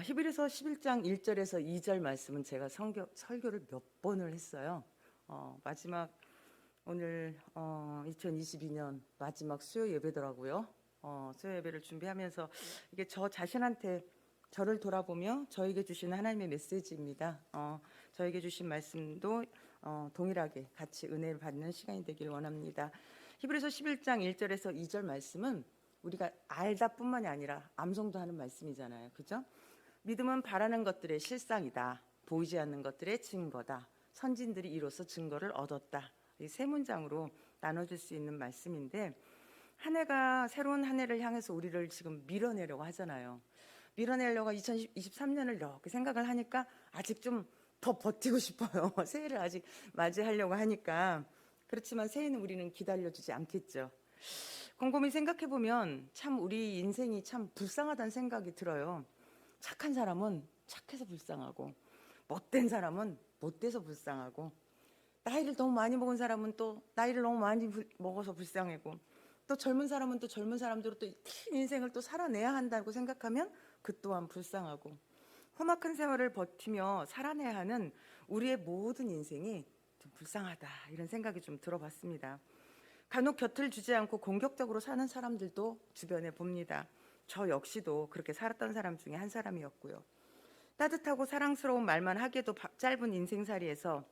히브리서 11장 1절에서 2절 말씀은 제가 설교를 몇 번을 했어요. 마지막 오늘 2022년 마지막 수요 예배더라고요. 수요 예배를 준비하면서 이게 저 자신한테 저를 돌아보며 저에게 주신 하나님의 메시지입니다. 저에게 주신 말씀도 동일하게 같이 은혜를 받는 시간이 되길 원합니다. 히브리서 11장 1절에서 2절 말씀은 우리가 알다뿐만이 아니라 암송도 하는 말씀이잖아요. 그죠? 믿음은 바라는 것들의 실상이다. 보이지 않는 것들의 증거다. 선진들이 이로써 증거를 얻었다. 이 세 문장으로 나눠줄 수 있는 말씀인데, 한 해가 새로운 한 해를 향해서 우리를 지금 밀어내려고 하잖아요. 밀어내려고 2023년을 이렇게 생각을 하니까 아직 좀 더 버티고 싶어요. 새해를 아직 맞이하려고 하니까. 그렇지만 새해는 우리는 기다려주지 않겠죠. 곰곰이 생각해보면 참 우리 인생이 참 불쌍하다는 생각이 들어요. 착한 사람은 착해서 불쌍하고, 못된 사람은 못돼서 불쌍하고, 나이를 너무 많이 먹은 사람은 또 나이를 너무 많이 먹어서 불쌍하고, 또 젊은 사람은 또 젊은 사람대로 또 긴 인생을 또 살아내야 한다고 생각하면 그 또한 불쌍하고, 험악한 세월을 버티며 살아내야 하는 우리의 모든 인생이 좀 불쌍하다, 이런 생각이 좀 들어봤습니다. 간혹 곁을 주지 않고 공격적으로 사는 사람들도 주변에 봅니다. 저 역시도 그렇게 살았던 사람 중에 한 사람이었고요. 따뜻하고 사랑스러운 말만 하기에도 짧은 인생살이에서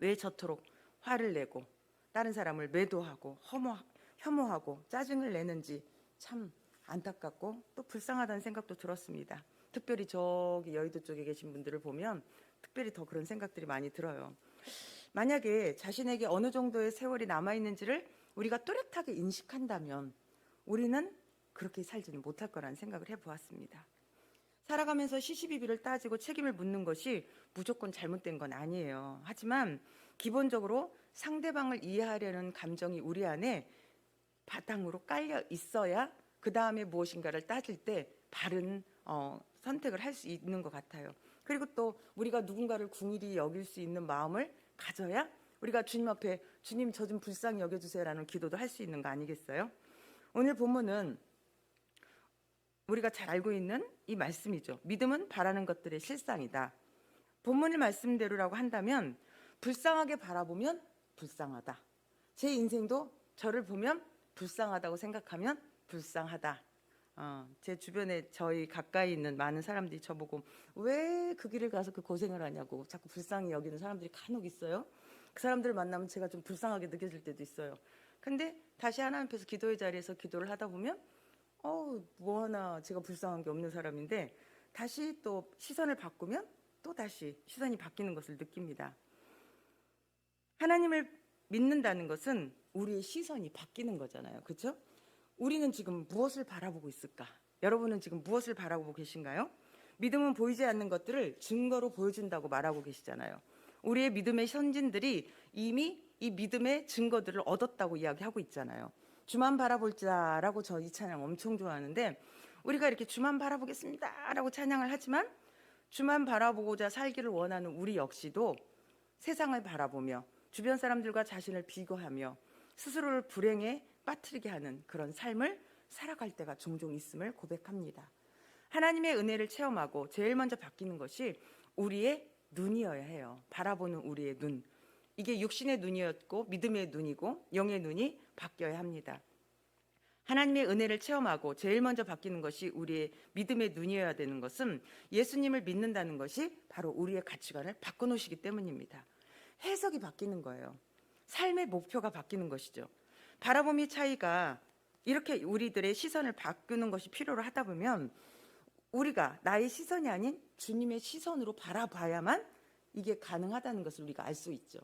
왜 저토록 화를 내고 다른 사람을 매도하고 혐오하고 짜증을 내는지 참 안타깝고 또 불쌍하다는 생각도 들었습니다. 특별히 저기 여의도 쪽에 계신 분들을 보면 특별히 더 그런 생각들이 많이 들어요. 만약에 자신에게 어느 정도의 세월이 남아있는지를 우리가 뚜렷하게 인식한다면 우리는 그렇게 살지는 못할 거라는 생각을 해보았습니다. 살아가면서 시시비비를 따지고 책임을 묻는 것이 무조건 잘못된 건 아니에요. 하지만 기본적으로 상대방을 이해하려는 감정이 우리 안에 바탕으로 깔려 있어야 그 다음에 무엇인가를 따질 때 바른 선택을 할 수 있는 것 같아요. 그리고 또 우리가 누군가를 궁일이 여길 수 있는 마음을 가져야 우리가 주님 앞에 주님 저 좀 불쌍히 여겨주세요라는 기도도 할 수 있는 거 아니겠어요? 오늘 본문은 우리가 잘 알고 있는 이 말씀이죠. 믿음은 바라는 것들의 실상이다. 본문의 말씀대로라고 한다면 불쌍하게 바라보면 불쌍하다. 제 인생도 저를 보면 불쌍하다고 생각하면 불쌍하다. 제 주변에 저희 가까이 있는 많은 사람들이 저보고 왜 그 길을 가서 그 고생을 하냐고 자꾸 불쌍히 여기는 사람들이 간혹 있어요. 그 사람들을 만나면 제가 좀 불쌍하게 느껴질 때도 있어요. 근데 다시 하나님 앞에서 기도의 자리에서 기도를 하다 보면 뭐 하나 제가 불쌍한 게 없는 사람인데 다시 또 시선을 바꾸면 또 다시 시선이 바뀌는 것을 느낍니다. 하나님을 믿는다는 것은 우리의 시선이 바뀌는 거잖아요. 그렇죠? 우리는 지금 무엇을 바라보고 있을까? 여러분은 지금 무엇을 바라보고 계신가요? 믿음은 보이지 않는 것들을 증거로 보여준다고 말하고 계시잖아요. 우리의 믿음의 선진들이 이미 이 믿음의 증거들을 얻었다고 이야기하고 있잖아요. 주만 바라볼 자라고 저 이 찬양 엄청 좋아하는데 우리가 이렇게 주만 바라보겠습니다 라고 찬양을 하지만 주만 바라보고자 살기를 원하는 우리 역시도 세상을 바라보며 주변 사람들과 자신을 비교하며 스스로를 불행에 빠뜨리게 하는 그런 삶을 살아갈 때가 종종 있음을 고백합니다. 하나님의 은혜를 체험하고 제일 먼저 바뀌는 것이 우리의 눈이어야 해요. 바라보는 우리의 눈. 이게 육신의 눈이었고 믿음의 눈이고 영의 눈이 바뀌어야 합니다. 하나님의 은혜를 체험하고 제일 먼저 바뀌는 것이 우리의 믿음의 눈이어야 되는 것은 예수님을 믿는다는 것이 바로 우리의 가치관을 바꿔놓으시기 때문입니다. 해석이 바뀌는 거예요. 삶의 목표가 바뀌는 것이죠. 바라봄의 차이가 이렇게 우리들의 시선을 바꾸는 것이 필요로 하다 보면 우리가 나의 시선이 아닌 주님의 시선으로 바라봐야만 이게 가능하다는 것을 우리가 알 수 있죠.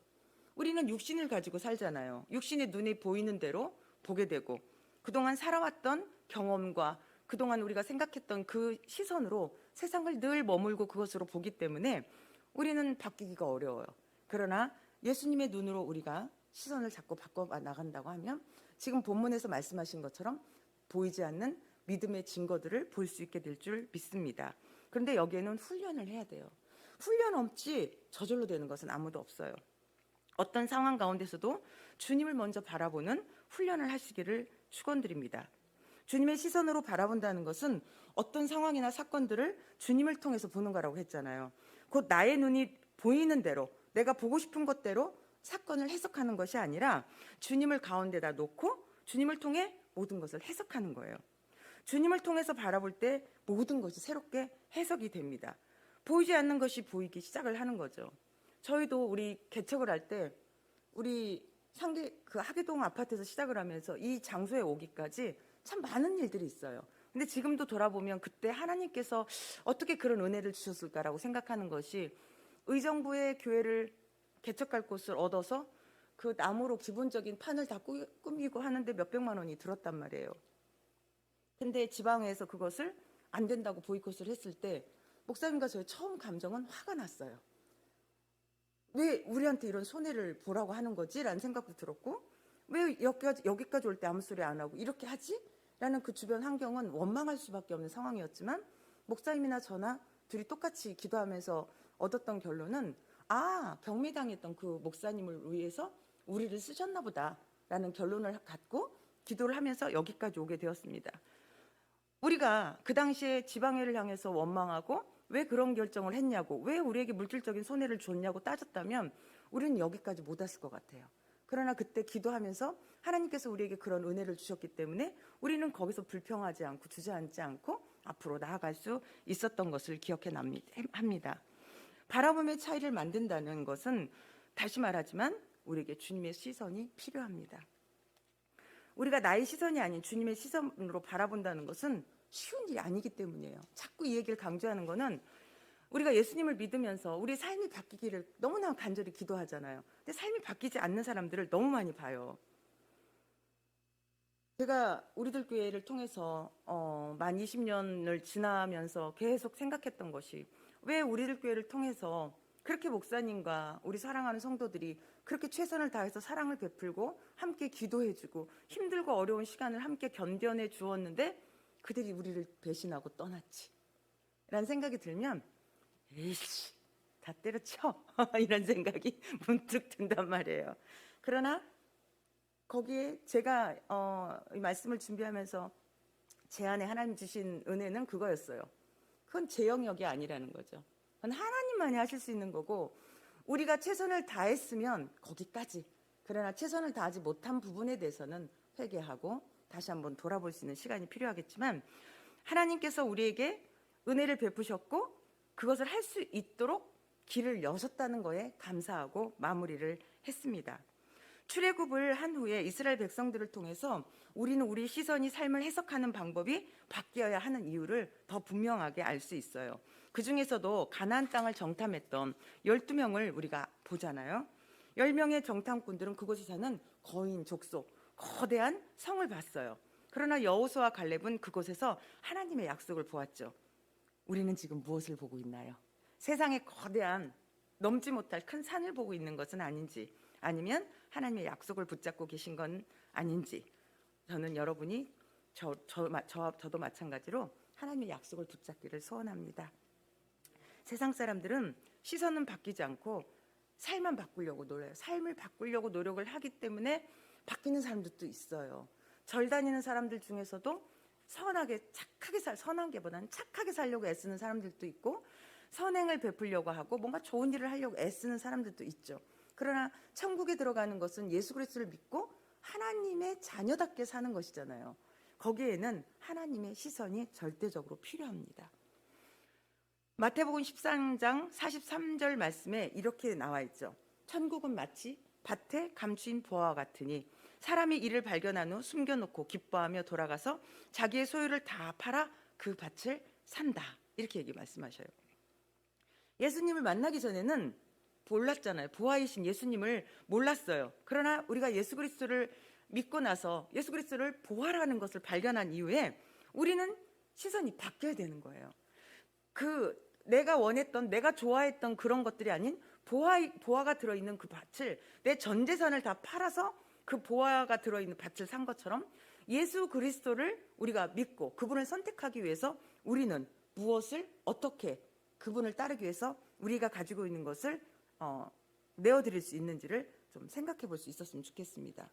우리는 육신을 가지고 살잖아요. 육신의 눈에 보이는 대로 보게 되고 그동안 살아왔던 경험과 그동안 우리가 생각했던 그 시선으로 세상을 늘 머물고 그것으로 보기 때문에 우리는 바뀌기가 어려워요. 그러나 예수님의 눈으로 우리가 시선을 자꾸 바꿔 나간다고 하면 지금 본문에서 말씀하신 것처럼 보이지 않는 믿음의 증거들을 볼 수 있게 될 줄 믿습니다. 그런데 여기에는 훈련을 해야 돼요. 훈련 없이 저절로 되는 것은 아무도 없어요. 어떤 상황 가운데서도 주님을 먼저 바라보는 훈련을 하시기를 축원드립니다. 주님의 시선으로 바라본다는 것은 어떤 상황이나 사건들을 주님을 통해서 보는 거라고 했잖아요. 곧 나의 눈이 보이는 대로, 내가 보고 싶은 것대로 사건을 해석하는 것이 아니라 주님을 가운데다 놓고 주님을 통해 모든 것을 해석하는 거예요. 주님을 통해서 바라볼 때 모든 것이 새롭게 해석이 됩니다. 보이지 않는 것이 보이기 시작을 하는 거죠. 저희도 우리 개척을 할 때 우리 하계동 아파트에서 시작을 하면서 이 장소에 오기까지 참 많은 일들이 있어요. 근데 지금도 돌아보면 그때 하나님께서 어떻게 그런 은혜를 주셨을까라고 생각하는 것이 의정부의 교회를 개척할 곳을 얻어서 그 나무로 기본적인 판을 다 꾸미고 하는데 몇백만 원이 들었단 말이에요. 근데 지방에서 그것을 안 된다고 보이콧을 했을 때 목사님과 저의 처음 감정은 화가 났어요. 왜 우리한테 이런 손해를 보라고 하는 거지? 라는 생각도 들었고, 왜 여기까지 올 때 아무 소리 안 하고 이렇게 하지? 라는 그 주변 환경은 원망할 수밖에 없는 상황이었지만, 목사님이나 저나 둘이 똑같이 기도하면서 얻었던 결론은, 경미당했던 그 목사님을 위해서 우리를 쓰셨나 보다 라는 결론을 갖고 기도를 하면서 여기까지 오게 되었습니다. 우리가 그 당시에 지방회를 향해서 원망하고 왜 그런 결정을 했냐고, 왜 우리에게 물질적인 손해를 줬냐고 따졌다면 우리는 여기까지 못 왔을 것 같아요. 그러나 그때 기도하면서 하나님께서 우리에게 그런 은혜를 주셨기 때문에 우리는 거기서 불평하지 않고 주저앉지 않고 앞으로 나아갈 수 있었던 것을 기억해 합니다. 바라봄의 차이를 만든다는 것은 다시 말하지만 우리에게 주님의 시선이 필요합니다. 우리가 나의 시선이 아닌 주님의 시선으로 바라본다는 것은 쉬운 일이 아니기 때문이에요. 자꾸 이 얘기를 강조하는 것은 우리가 예수님을 믿으면서 우리 삶이 바뀌기를 너무나 간절히 기도하잖아요. 근데 삶이 바뀌지 않는 사람들을 너무 많이 봐요. 제가 우리들 교회를 통해서 만 20년을 지나면서 계속 생각했던 것이, 왜 우리들 교회를 통해서 그렇게 목사님과 우리 사랑하는 성도들이 그렇게 최선을 다해서 사랑을 베풀고 함께 기도해주고 힘들고 어려운 시간을 함께 견뎌내 주었는데 그들이 우리를 배신하고 떠났지? 라는 생각이 들면 에이씨, 다 때려쳐 이런 생각이 문득 든단 말이에요. 그러나 거기에 제가 이 말씀을 준비하면서 제 안에 하나님 주신 은혜는 그거였어요. 그건 제 영역이 아니라는 거죠. 그건 하나님만이 하실 수 있는 거고, 우리가 최선을 다했으면 거기까지, 그러나 최선을 다하지 못한 부분에 대해서는 회개하고 다시 한번 돌아볼 수 있는 시간이 필요하겠지만, 하나님께서 우리에게 은혜를 베푸셨고 그것을 할 수 있도록 길을 여셨다는 거에 감사하고 마무리를 했습니다. 출애굽을 한 후에 이스라엘 백성들을 통해서 우리는 우리 시선이 삶을 해석하는 방법이 바뀌어야 하는 이유를 더 분명하게 알 수 있어요. 그 중에서도 가나안 땅을 정탐했던 12명을 우리가 보잖아요. 10명의 정탐꾼들은 그곳에 사는 거인, 족속, 거대한 성을 봤어요. 그러나 여호수아와 갈렙은 그곳에서 하나님의 약속을 보았죠. 우리는 지금 무엇을 보고 있나요? 세상의 거대한 넘지 못할 큰 산을 보고 있는 것은 아닌지, 아니면 하나님의 약속을 붙잡고 계신 건 아닌지, 저는 여러분이 저도 마찬가지로 하나님의 약속을 붙잡기를 소원합니다. 세상 사람들은 시선은 바뀌지 않고 삶만 바꾸려고 노려요. 삶을 바꾸려고 노력을 하기 때문에 바뀌는 사람들도 있어요. 절 다니는 사람들 중에서도 선한 게보다는 착하게 살려고 애쓰는 사람들도 있고, 선행을 베풀려고 하고 뭔가 좋은 일을 하려고 애쓰는 사람들도 있죠. 그러나 천국에 들어가는 것은 예수 그리스도를 믿고 하나님의 자녀답게 사는 것이잖아요. 거기에는 하나님의 시선이 절대적으로 필요합니다. 마태복음 13장 43절 말씀에 이렇게 나와 있죠. 천국은 마치 밭에 감추인 보화와 같으니 사람이 이를 발견한 후 숨겨놓고 기뻐하며 돌아가서 자기의 소유를 다 팔아 그 밭을 산다. 이렇게 말씀하셔요. 예수님을 만나기 전에는 몰랐잖아요. 보화이신 예수님을 몰랐어요. 그러나 우리가 예수 그리스도를 믿고 나서 예수 그리스도를 보화라는 것을 발견한 이후에 우리는 시선이 바뀌어야 되는 거예요. 내가 원했던, 내가 좋아했던 그런 것들이 아닌 보화가 들어있는 그 밭을, 내 전 재산을 다 팔아서 그 보화가 들어있는 밭을 산 것처럼 예수 그리스도를 우리가 믿고 그분을 선택하기 위해서 우리는 무엇을 어떻게 그분을 따르기 위해서 우리가 가지고 있는 것을 내어드릴 수 있는지를 좀 생각해 볼 수 있었으면 좋겠습니다.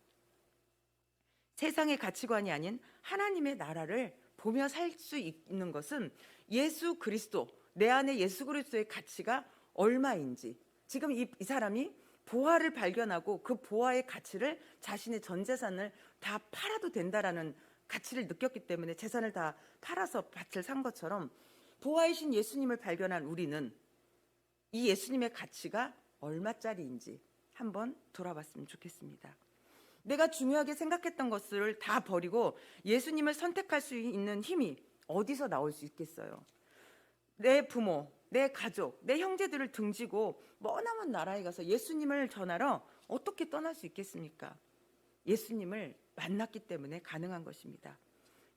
세상의 가치관이 아닌 하나님의 나라를 보며 살 수 있는 것은 예수 그리스도, 내 안에 예수 그리스도의 가치가 얼마인지, 지금 이 사람이 보화를 발견하고 그 보화의 가치를 자신의 전 재산을 다 팔아도 된다라는 가치를 느꼈기 때문에 재산을 다 팔아서 밭을 산 것처럼, 보화이신 예수님을 발견한 우리는 이 예수님의 가치가 얼마짜리인지 한번 돌아봤으면 좋겠습니다. 내가 중요하게 생각했던 것을 다 버리고 예수님을 선택할 수 있는 힘이 어디서 나올 수 있겠어요? 내 부모, 내 가족, 내 형제들을 등지고 머나먼 나라에 가서 예수님을 전하러 어떻게 떠날 수 있겠습니까? 예수님을 만났기 때문에 가능한 것입니다.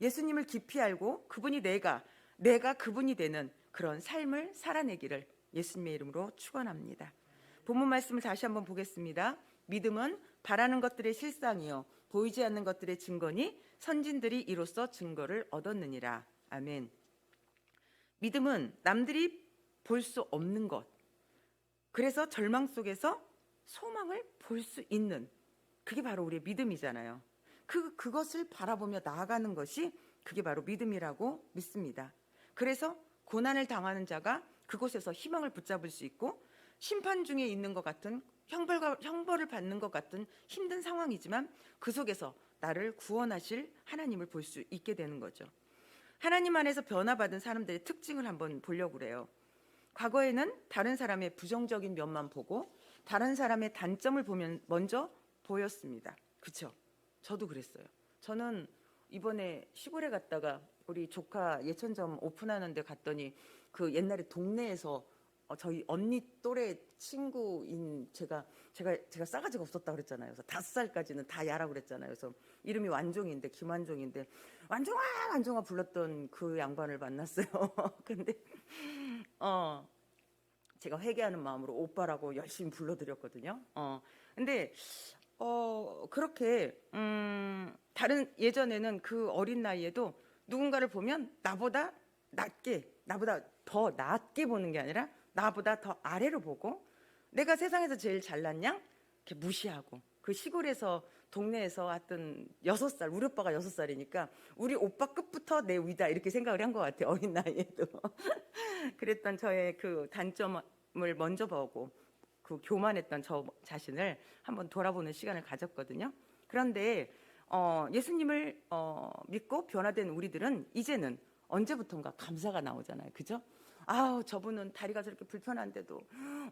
예수님을 깊이 알고 그분이 내가 그분이 되는 그런 삶을 살아내기를 예수님의 이름으로 축원합니다. 본문 말씀을 다시 한번 보겠습니다. 믿음은 바라는 것들의 실상이요 보이지 않는 것들의 증거니 선진들이 이로써 증거를 얻었느니라. 아멘. 믿음은 남들이 볼 수 없는 것, 그래서 절망 속에서 소망을 볼 수 있는, 그게 바로 우리의 믿음이잖아요. 그것을 바라보며 나아가는 것이 그게 바로 믿음이라고 믿습니다. 그래서 고난을 당하는 자가 그곳에서 희망을 붙잡을 수 있고, 심판 중에 있는 것 같은 형벌을 받는 것 같은 힘든 상황이지만 그 속에서 나를 구원하실 하나님을 볼 수 있게 되는 거죠. 하나님 안에서 변화받은 사람들의 특징을 한번 보려고 그래요. 과거에는 다른 사람의 부정적인 면만 보고 다른 사람의 단점을 보면 먼저 보였습니다. 그렇죠? 저도 그랬어요. 저는 이번에 시골에 갔다가 우리 조카 예천점 오픈하는데 갔더니 그 옛날에 동네에서 저희 언니 또래 친구인 제가 싸가지가 없었다 그랬잖아요. 그래서 5살까지는 다 야라 그랬잖아요. 그래서 이름이 완종인데, 김완종인데, 완종아 불렀던 그 양반을 만났어요. 근데 제가 회개하는 마음으로 오빠라고 열심히 불러드렸거든요. 근데 그렇게 다른, 예전에는 그 어린 나이에도 누군가를 보면 나보다 더 낮게 보는 게 아니라 나보다 더 아래로 보고, 내가 세상에서 제일 잘난 양 이렇게 무시하고, 그 시골에서 동네에서 하여튼 6살, 우리 오빠가 6살이니까 우리 오빠 끝부터 내 위다 이렇게 생각을 한 것 같아요. 어린 나이에도. 그랬던 저의 그 단점을 먼저 보고 그 교만했던 저 자신을 한번 돌아보는 시간을 가졌거든요. 그런데 예수님을 믿고 변화된 우리들은 이제는 언제부턴가 감사가 나오잖아요. 그죠? 아우, 저분은 다리가 저렇게 불편한데도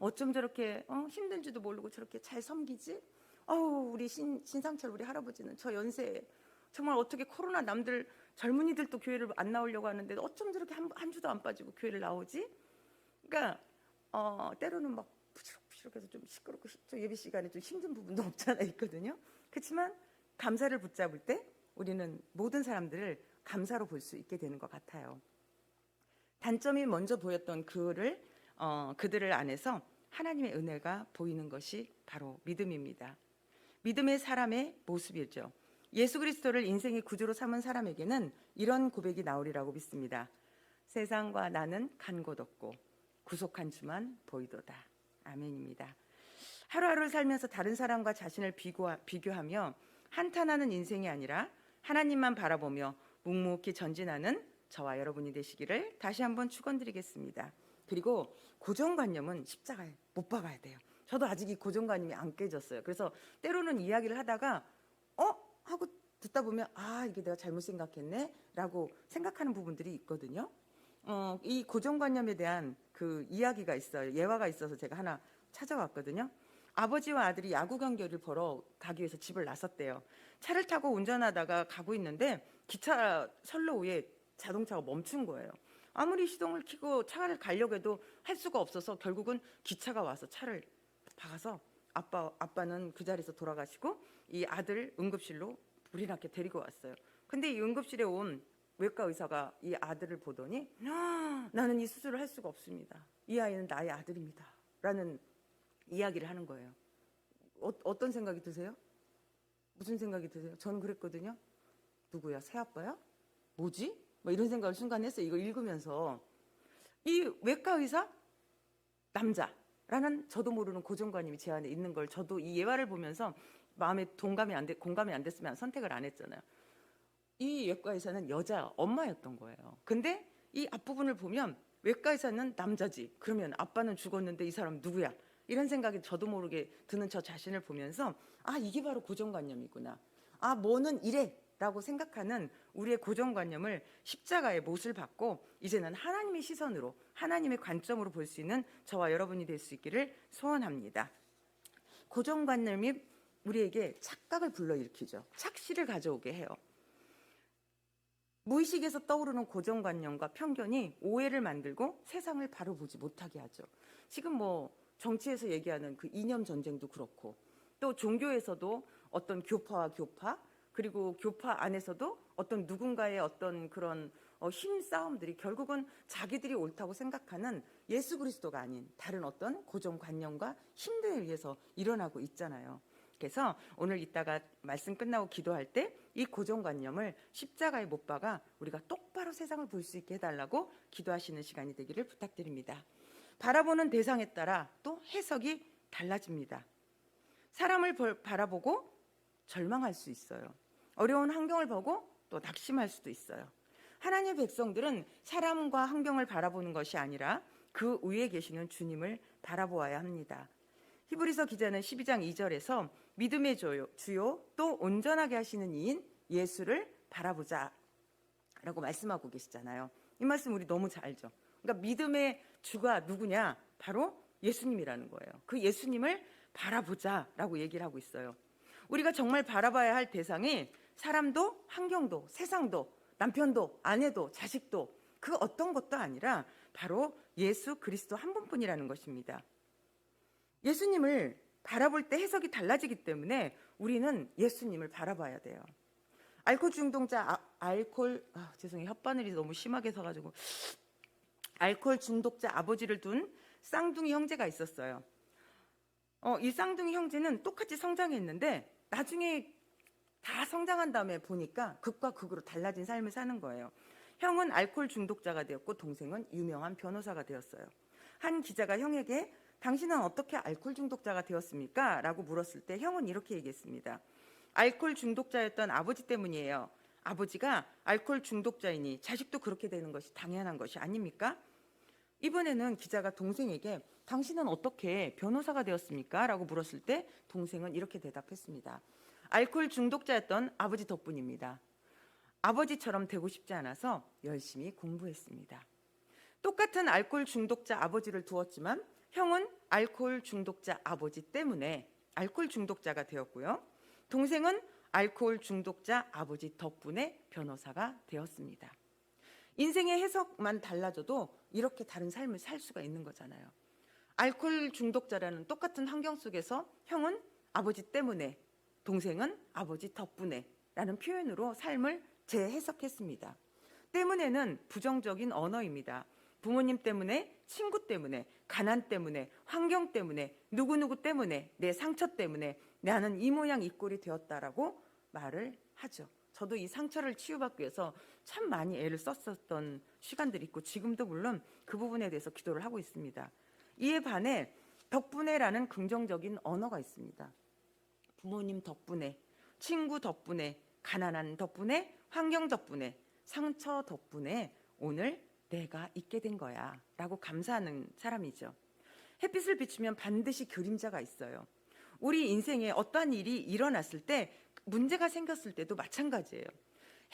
어쩜 저렇게 힘든지도 모르고 저렇게 잘 섬기지? 아우, 우리 신상철 우리 할아버지는 저 연세에 정말 어떻게 코로나 남들 젊은이들도 교회를 안 나오려고 하는데 어쩜 저렇게 한 주도 안 빠지고 교회를 나오지? 그러니까 때로는 막 부시럭부시럭해서 좀 시끄럽고 예배 시간에 좀 힘든 부분도 없잖아 있거든요. 그렇지만 감사를 붙잡을 때 우리는 모든 사람들을 감사로 볼 수 있게 되는 것 같아요. 단점이 먼저 보였던 그들을 안에서 하나님의 은혜가 보이는 것이 바로 믿음입니다. 믿음의 사람의 모습이죠. 예수 그리스도를 인생의 구주로 삼은 사람에게는 이런 고백이 나오리라고 믿습니다. 세상과 나는 간 곳 없고 구속한 주만 보이도다. 아멘입니다. 하루하루를 살면서 다른 사람과 자신을 비교하며 한탄하는 인생이 아니라 하나님만 바라보며 묵묵히 전진하는 저와 여러분이 되시기를 다시 한번 축원드리겠습니다. 그리고 고정관념은 십자가에 못 박아야 돼요. 저도 아직 이 고정관념이 안 깨졌어요. 그래서 때로는 이야기를 하다가 하고 듣다 보면 이게 내가 잘못 생각했네 라고 생각하는 부분들이 있거든요. 이 고정관념에 대한 그 이야기가 있어요. 예화가 있어서 제가 하나 찾아왔거든요. 아버지와 아들이 야구 경기를 보러 가기 위해서 집을 나섰대요. 차를 타고 운전하다가 가고 있는데 기차 선로 위에 자동차가 멈춘 거예요. 아무리 시동을 켜고 차를 가려고 해도 할 수가 없어서 결국은 기차가 와서 차를 박아서 아빠는 그 자리에서 돌아가시고 이 아들 응급실로 불이 나게 데리고 왔어요. 근데 이 응급실에 온 외과 의사가 이 아들을 보더니 나는 이 수술을 할 수가 없습니다. 이 아이는 나의 아들입니다. 라는 이야기를 하는 거예요. 어떤 생각이 드세요? 무슨 생각이 드세요? 저는 그랬거든요. 누구야? 새아빠야? 뭐지? 뭐 이런 생각을 순간 했어요. 이거 읽으면서. 이 외과 의사? 남자라는 저도 모르는 고정관념이 제 안에 있는 걸 저도 이 예화를 보면서 마음에 공감이 안 됐으면 선택을 안 했잖아요. 이 외과 의사는 여자 엄마였던 거예요. 근데 이 앞부분을 보면 외과 의사는 남자지. 그러면 아빠는 죽었는데 이 사람 누구야? 이런 생각이 저도 모르게 드는 저 자신을 보면서 아, 이게 바로 고정관념이구나. 아, 뭐는 이래 라고 생각하는 우리의 고정관념을 십자가의 못을 받고 이제는 하나님의 시선으로, 하나님의 관점으로 볼 수 있는 저와 여러분이 될 수 있기를 소원합니다. 고정관념이 우리에게 착각을 불러일으키죠. 착시를 가져오게 해요. 무의식에서 떠오르는 고정관념과 편견이 오해를 만들고 세상을 바로 보지 못하게 하죠. 지금 뭐 정치에서 얘기하는 그 이념 전쟁도 그렇고, 또 종교에서도 어떤 교파와 교파, 그리고 교파 안에서도 어떤 누군가의 어떤 그런 힘싸움들이 결국은 자기들이 옳다고 생각하는 예수 그리스도가 아닌 다른 어떤 고정관념과 힘들에 의해서 일어나고 있잖아요. 그래서 오늘 이따가 말씀 끝나고 기도할 때 이 고정관념을 십자가에 못 박아 우리가 똑바로 세상을 볼 수 있게 해달라고 기도하시는 시간이 되기를 부탁드립니다. 바라보는 대상에 따라 또 해석이 달라집니다. 사람을 바라보고 절망할 수 있어요. 어려운 환경을 보고 또 낙심할 수도 있어요. 하나님의 백성들은 사람과 환경을 바라보는 것이 아니라 그 위에 계시는 주님을 바라보아야 합니다. 히브리서 기자는 12장 2절에서 믿음의 주요 또 온전하게 하시는 이인 예수를 바라보자 라고 말씀하고 계시잖아요. 이 말씀 우리 너무 잘 알죠. 그러니까 믿음의 주가 누구냐? 바로 예수님이라는 거예요. 그 예수님을 바라보자 라고 얘기를 하고 있어요. 우리가 정말 바라봐야 할 대상이 사람도 환경도 세상도 남편도 아내도 자식도 그 어떤 것도 아니라 바로 예수 그리스도 한 분뿐이라는 것입니다. 예수님을 바라볼 때 해석이 달라지기 때문에 우리는 예수님을 바라봐야 돼요. 알코올 중독자 죄송해요. 혓바늘이 너무 심하게 서가지고 알코올 중독자 아버지를 둔 쌍둥이 형제가 있었어요. 이 쌍둥이 형제는 똑같이 성장했는데 나중에 다 성장한 다음에 보니까 극과 극으로 달라진 삶을 사는 거예요. 형은 알코올 중독자가 되었고 동생은 유명한 변호사가 되었어요. 한 기자가 형에게 당신은 어떻게 알코올 중독자가 되었습니까? 라고 물었을 때 형은 이렇게 얘기했습니다. 알코올 중독자였던 아버지 때문이에요. 아버지가 알코올 중독자이니 자식도 그렇게 되는 것이 당연한 것이 아닙니까? 이번에는 기자가 동생에게 당신은 어떻게 변호사가 되었습니까? 라고 물었을 때 동생은 이렇게 대답했습니다. 알코올 중독자였던 아버지 덕분입니다. 아버지처럼 되고 싶지 않아서 열심히 공부했습니다. 똑같은 알코올 중독자 아버지를 두었지만 형은 알코올 중독자 아버지 때문에 알코올 중독자가 되었고요. 동생은 알코올 중독자 아버지 덕분에 변호사가 되었습니다. 인생의 해석만 달라져도 이렇게 다른 삶을 살 수가 있는 거잖아요. 알코올 중독자라는 똑같은 환경 속에서 형은 아버지 때문에, 동생은 아버지 덕분에 라는 표현으로 삶을 재해석했습니다. 때문에는 부정적인 언어입니다. 부모님 때문에, 친구 때문에, 가난 때문에, 환경 때문에, 누구누구 때문에, 내 상처 때문에 나는 이 모양 이 꼴이 되었다라고 말을 하죠. 저도 이 상처를 치유받기 위해서 참 많이 애를 썼었던 시간들이 있고 지금도 물론 그 부분에 대해서 기도를 하고 있습니다. 이에 반해 덕분에라는 긍정적인 언어가 있습니다. 부모님 덕분에, 친구 덕분에, 가난한 덕분에, 환경 덕분에, 상처 덕분에 오늘 내가 있게 된 거야 라고 감사하는 사람이죠. 햇빛을 비추면 반드시 그림자가 있어요. 우리 인생에 어떠한 일이 일어났을 때, 문제가 생겼을 때도 마찬가지예요.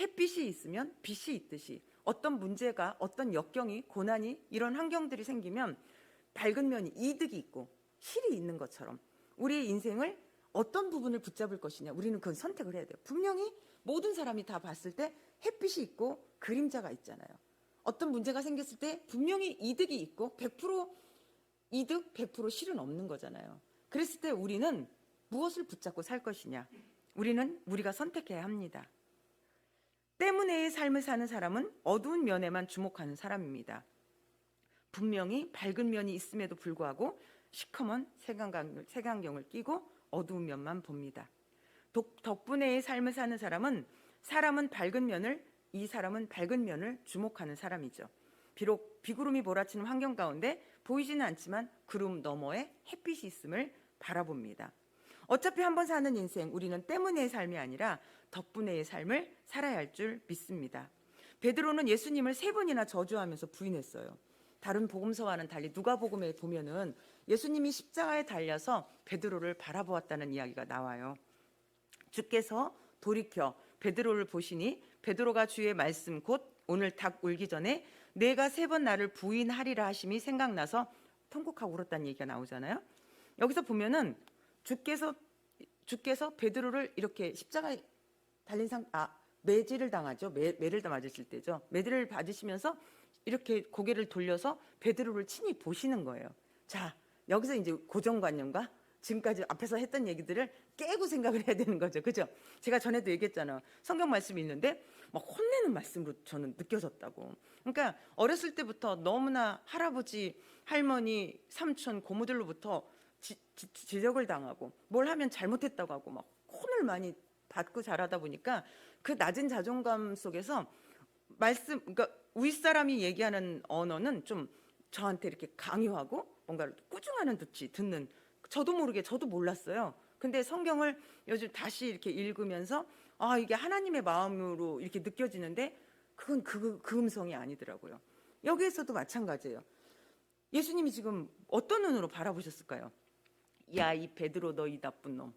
햇빛이 있으면 빛이 있듯이 어떤 문제가, 어떤 역경이, 고난이, 이런 환경들이 생기면 밝은 면이, 이득이 있고 실이 있는 것처럼 우리의 인생을 어떤 부분을 붙잡을 것이냐, 우리는 그건 선택을 해야 돼요. 분명히 모든 사람이 다 봤을 때 햇빛이 있고 그림자가 있잖아요. 어떤 문제가 생겼을 때 분명히 이득이 있고 100% 이득, 100% 실은 없는 거잖아요. 그랬을 때 우리는 무엇을 붙잡고 살 것이냐, 우리가 선택해야 합니다. 때문에의 삶을 사는 사람은 어두운 면에만 주목하는 사람입니다. 분명히 밝은 면이 있음에도 불구하고 시커먼 색안경을 끼고 어두운 면만 봅니다. 덕분에의 삶을 사는 사람은 이 사람은 밝은 면을 주목하는 사람이죠. 비록 비구름이 몰아치는 환경 가운데 보이지는 않지만 구름 너머에 햇빛이 있음을 바라봅니다. 어차피 한 번 사는 인생, 우리는 때문에의 삶이 아니라 덕분에의 삶을 살아야 할 줄 믿습니다. 베드로는 예수님을 3번이나 저주하면서 부인했어요. 다른 복음서와는 달리 누가복음에 보면은 예수님이 십자가에 달려서 베드로를 바라보았다는 이야기가 나와요. 주께서 돌이켜 베드로를 보시니 베드로가 주의 말씀 곧 오늘 닭 울기 전에 내가 3번 나를 부인하리라 하심이 생각나서 통곡하고 울었다는 얘기가 나오잖아요. 여기서 보면은 주께서 베드로를 이렇게 십자가에 달린 매질을 당하죠. 매를 맞으실 때죠. 매를 받으시면서 이렇게 고개를 돌려서 베드로를 친히 보시는 거예요. 자, 여기서 이제 고정관념과 지금까지 앞에서 했던 얘기들을 깨고 생각을 해야 되는 거죠. 그죠? 제가 전에도 얘기했잖아요. 성경 말씀이 있는데 막 혼내는 말씀으로 저는 느껴졌다고. 그러니까 어렸을 때부터 너무나 할아버지, 할머니, 삼촌, 고모들로부터 지적을 당하고 뭘 하면 잘못했다고 하고 막 혼을 많이 받고 자라다 보니까 그 낮은 자존감 속에서 그러니까 윗사람이 얘기하는 언어는 좀 저한테 이렇게 강요하고 뭔가 꾸중하는 듯이 듣는, 저도 모르게 저도 몰랐어요. 근데 성경을 요즘 다시 이렇게 읽으면서 이게 하나님의 마음으로 이렇게 느껴지는데 그건 그 음성이 아니더라고요. 여기에서도 마찬가지예요. 예수님이 지금 어떤 눈으로 바라보셨을까요? 야, 이 베드로, 너 이 나쁜 놈,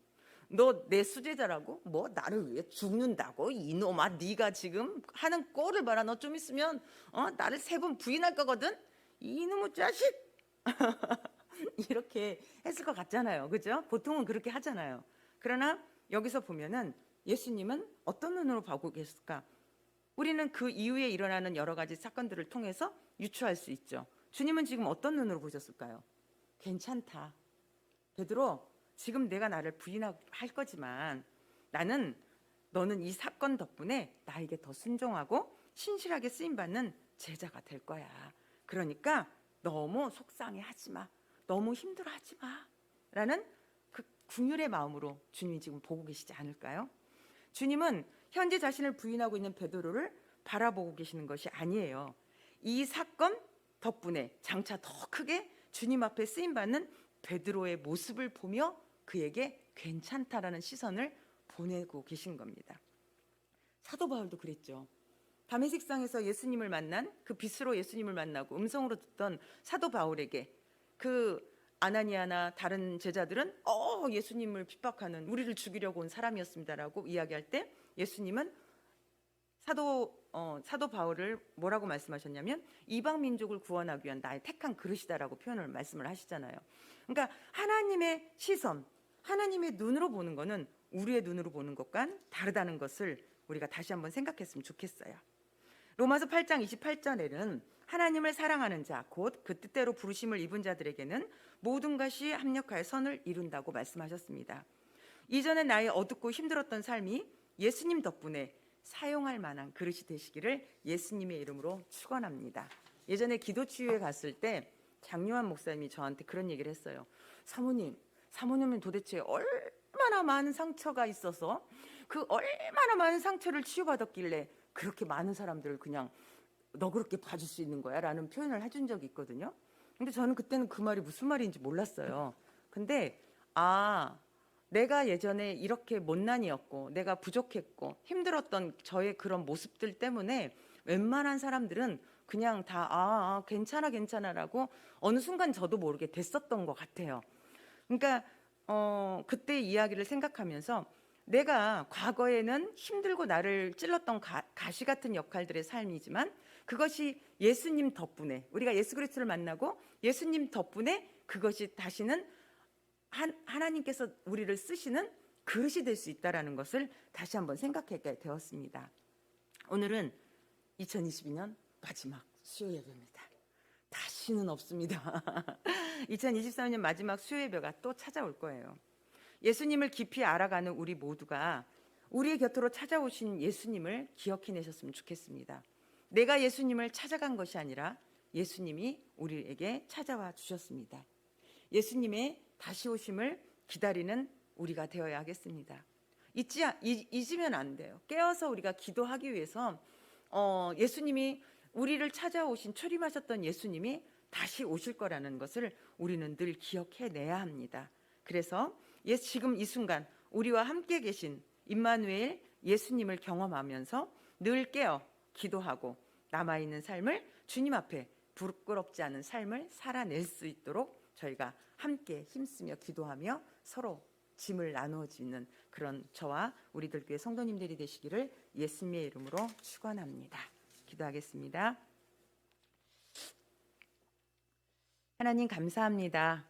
너 내 수제자라고? 뭐 나를 위해 죽는다고? 이놈아, 네가 지금 하는 꼴을 봐라. 너 좀 있으면 나를 3번 부인할 거거든. 이놈의 자식. 이렇게 했을 것 같잖아요. 그죠? 보통은 그렇게 하잖아요. 그러나 여기서 보면은 예수님은 어떤 눈으로 보고 계실까? 우리는 그 이후에 일어나는 여러 가지 사건들을 통해서 유추할 수 있죠. 주님은 지금 어떤 눈으로 보셨을까요? 괜찮다. 베드로, 지금 내가 나를 부인할 거지만 너는 이 사건 덕분에 나에게 더 순종하고 신실하게 쓰임받는 제자가 될 거야. 그러니까 너무 속상해하지 마. 너무 힘들어하지 마. 라는 그 긍휼의 마음으로 주님이 지금 보고 계시지 않을까요? 주님은 현재 자신을 부인하고 있는 베드로를 바라보고 계시는 것이 아니에요. 이 사건 덕분에 장차 더 크게 주님 앞에 쓰임받는 베드로의 모습을 보며 그에게 괜찮다라는 시선을 보내고 계신 겁니다. 사도 바울도 그랬죠. 밤의 식상에서 예수님을 만난 그 빛으로 예수님을 만나고 음성으로 듣던 사도 바울에게 그 아나니아나 다른 제자들은 예수님을 핍박하는, 우리를 죽이려고 온 사람이었습니다라고 이야기할 때 예수님은 사도 바울을 뭐라고 말씀하셨냐면 이방 민족을 구원하기 위한 나의 택한 그릇이다라고 표현을 말씀을 하시잖아요. 그러니까 하나님의 시선, 하나님의 눈으로 보는 거는 우리의 눈으로 보는 것과는 다르다는 것을 우리가 다시 한번 생각했으면 좋겠어요. 로마서 8장 28절에는 하나님을 사랑하는 자, 곧 그 뜻대로 부르심을 입은 자들에게는 모든 것이 합력하여 선을 이룬다고 말씀하셨습니다. 이전에 나의 어둡고 힘들었던 삶이 예수님 덕분에 사용할 만한 그릇이 되시기를 예수님의 이름으로 축원합니다. 예전에 기도치유에 갔을 때 장요한 목사님이 저한테 그런 얘기를 했어요. 사모님은 도대체 얼마나 많은 상처가 있어서 그 얼마나 많은 상처를 치유받았길래 그렇게 많은 사람들을 그냥 너그럽게 봐줄 수 있는 거야? 라는 표현을 해준 적이 있거든요. 근데 저는 그때는 그 말이 무슨 말인지 몰랐어요. 근데 내가 예전에 이렇게 못난이었고 내가 부족했고 힘들었던 저의 그런 모습들 때문에 웬만한 사람들은 그냥 다 괜찮아라고 어느 순간 저도 모르게 됐었던 것 같아요. 그러니까 그때 이야기를 생각하면서 내가 과거에는 힘들고 나를 찔렀던 가시 같은 역할들의 삶이지만 그것이 예수님 덕분에, 우리가 예수 그리스도를 만나고 예수님 덕분에 그것이 다시는 하나님께서 우리를 쓰시는 그릇이 될 수 있다는 것을 다시 한번 생각하게 되었습니다. 오늘은 2022년 마지막 수요 예배입니다. 다시는 없습니다. 2023년 마지막 수요 예배가 또 찾아올 거예요. 예수님을 깊이 알아가는 우리 모두가 우리의 곁으로 찾아오신 예수님을 기억해내셨으면 좋겠습니다. 내가 예수님을 찾아간 것이 아니라 예수님이 우리에게 찾아와 주셨습니다. 예수님의 다시 오심을 기다리는 우리가 되어야 하겠습니다. 잊으면 안 돼요. 깨어서 우리가 기도하기 위해서 예수님이 우리를 찾아오신, 출임하셨던 예수님이 다시 오실 거라는 것을 우리는 늘 기억해내야 합니다. 그래서 지금 이 순간 우리와 함께 계신 임마누엘 예수님을 경험하면서 늘 깨어 기도하고 남아있는 삶을 주님 앞에 부끄럽지 않은 삶을 살아낼 수 있도록 저희가 함께 힘쓰며 기도하며 서로 짐을 나누어지는 그런 저와 우리들 교회 성도님들이 되시기를 예수님의 이름으로 축원합니다. 기도하겠습니다. 하나님 감사합니다.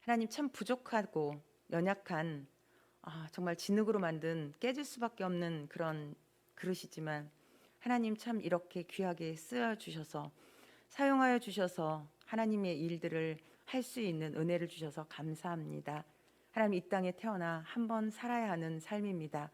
하나님 참 부족하고 연약한 정말 진흙으로 만든 깨질 수밖에 없는 그런 그릇이지만 하나님 참 이렇게 귀하게 쓰여주셔서 사용하여 주셔서 하나님의 일들을 할 수 있는 은혜를 주셔서 감사합니다. 하나님 이 땅에 태어나 한번 살아야 하는 삶입니다.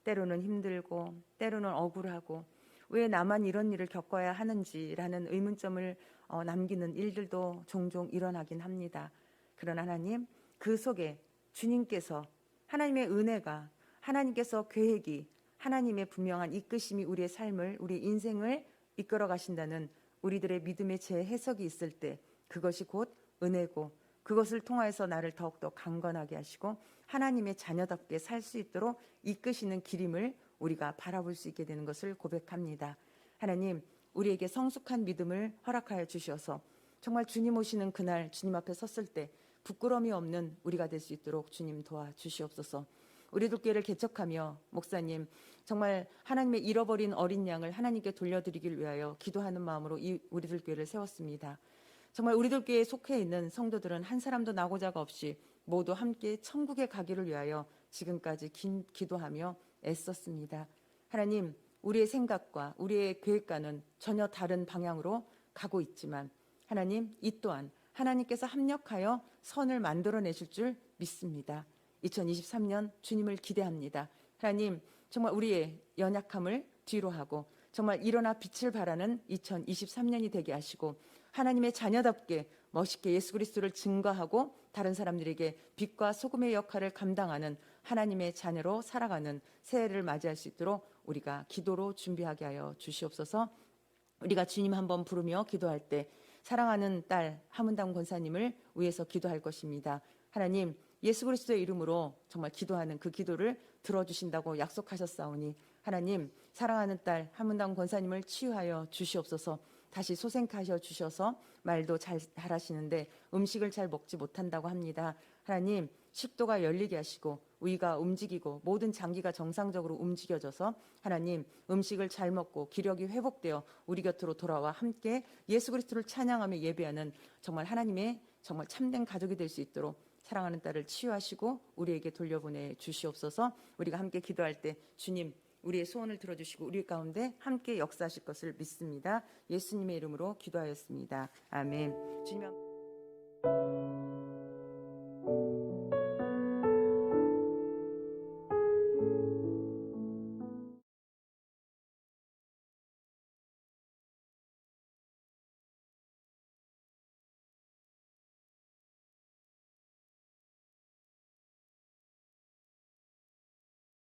때로는 힘들고 때로는 억울하고 왜 나만 이런 일을 겪어야 하는지라는 의문점을 남기는 일들도 종종 일어나긴 합니다. 그러나 하나님 그 속에 주님께서 하나님의 은혜가 하나님께서 계획이 하나님의 분명한 이끄심이 우리의 삶을 우리의 인생을 이끌어 가신다는 우리들의 믿음의 재해석이 있을 때 그것이 곧 은혜고 그것을 통하여서 나를 더욱더 강건하게 하시고 하나님의 자녀답게 살 수 있도록 이끄시는 길임을 우리가 바라볼 수 있게 되는 것을 고백합니다. 하나님 우리에게 성숙한 믿음을 허락하여 주셔서 정말 주님 오시는 그날 주님 앞에 섰을 때 부끄러움이 없는 우리가 될 수 있도록 주님 도와주시옵소서. 우리들 교회를 개척하며 목사님 정말 하나님의 잃어버린 어린 양을 하나님께 돌려드리길 위하여 기도하는 마음으로 이 우리들 교회를 세웠습니다. 정말 우리들 교회에 속해 있는 성도들은 한 사람도 나고자가 없이 모두 함께 천국에 가기를 위하여 지금까지 기도하며 애썼습니다. 하나님 우리의 생각과 우리의 계획과는 전혀 다른 방향으로 가고 있지만 하나님 이 또한 하나님께서 합력하여 선을 만들어내실 줄 믿습니다. 2023년 주님을 기대합니다. 하나님 정말 우리의 연약함을 뒤로 하고 정말 일어나 빛을 발하는 2023년이 되게 하시고 하나님의 자녀답게 멋있게 예수 그리스도를 증거하고 다른 사람들에게 빛과 소금의 역할을 감당하는 하나님의 자녀로 살아가는 새해를 맞이할 수 있도록 우리가 기도로 준비하게 하여 주시옵소서. 우리가 주님 한번 부르며 기도할 때 사랑하는 딸 하문당 권사님을 위해서 기도할 것입니다. 하나님 예수 그리스도의 이름으로 정말 기도하는 그 기도를 들어주신다고 약속하셨사오니 하나님 사랑하는 딸 하문당 권사님을 치유하여 주시옵소서. 다시 소생케 하셔 주셔서 말도 잘 하시는데 음식을 잘 먹지 못한다고 합니다. 하나님 식도가 열리게 하시고 위가 움직이고 모든 장기가 정상적으로 움직여져서 하나님 음식을 잘 먹고 기력이 회복되어 우리 곁으로 돌아와 함께 예수 그리스도를 찬양하며 예배하는 정말 하나님의 정말 참된 가족이 될 수 있도록 사랑하는 딸을 치유하시고 우리에게 돌려보내 주시옵소서. 우리가 함께 기도할 때 주님 우리의 소원을 들어주시고 우리 가운데 함께 역사하실 것을 믿습니다. 예수님의 이름으로 기도하였습니다. 아멘. 주님